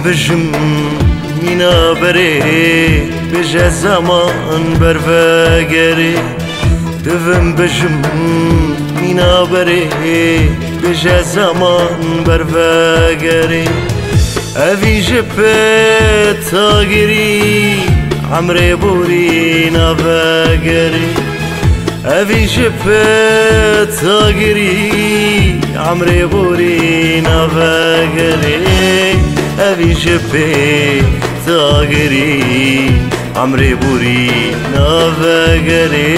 بجم مینا بری بجه زمان برفگری دوم بجم مینا بری بجه زمان برفگری اوی جبه تاگری عمري بوري نافقري أبي جبه تاقري عمري بوري نافقري أبي جبه تاقري عمري بوري نافقري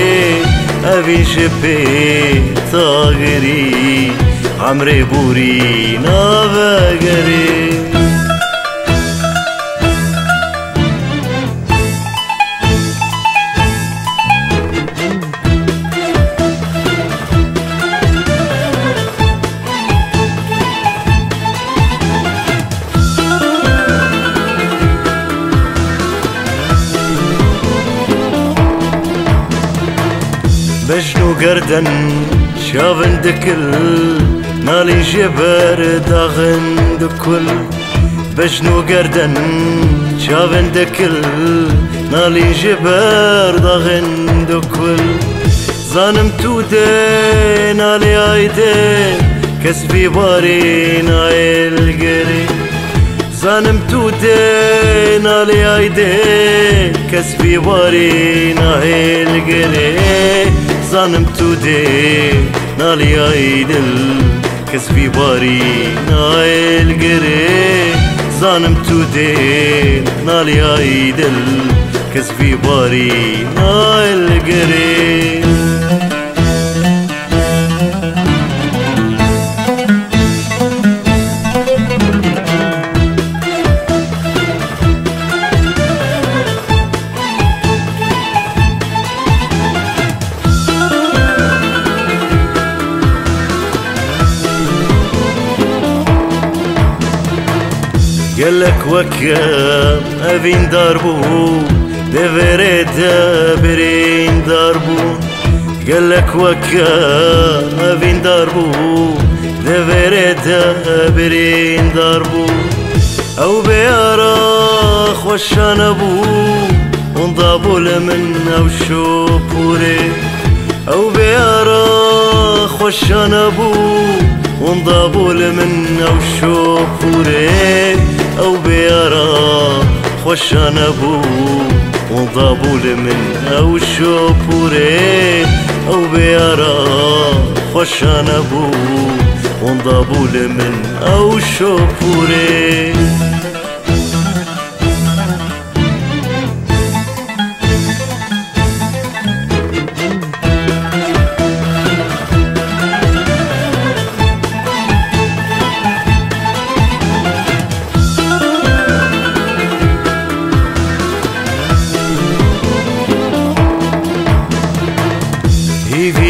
أبي جبه تاقري عمري بوري نافقري بجنو قردن شافن دكل نالي جبر داغن دكل بجنو قردن شافن دكل نالي جبر داغن دكل زانم تودي نالي عيدي كسبي باري نايل قري زانم تودي نالي عيدي كسبي باري نايل قري زانم تودي نالي عيدل كسبي باري نايل قري زانم تودي نالي عيدل كسبي باري نايل قري قالك وكا أبين داربو دفريد برين داربو قالك وكا أبين داربو دفريد برين داربو أو بيارخ وشانبو ونضابو لمن أو شوبوري أو بيارخ وشانبو ونضابو لمن أو شوبوري أو بيارا خوشان أبو وضابو لمن أو شوبوري أو بيارا خوشان أبو وضابو لمن أو شوبوري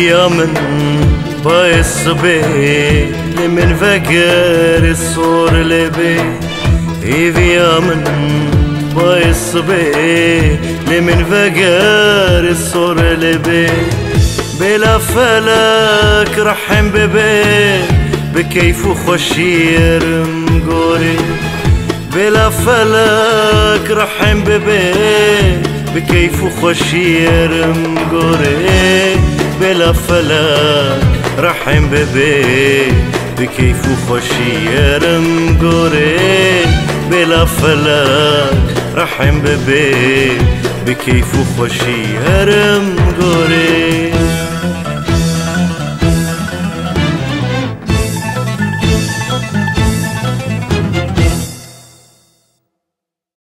يا من بايس بي لمن فقر الصور لبي يا من بايس بي لمن فقر الصور لبي بلا فلك رحم ببي بكيف خشير مقوري بلا فلك رحم ببي بكيف خشير مقوري بلا فلك رحم ببي بكيف خشير مقوري بلا فلك رحم ببي بكيف خشير مقوري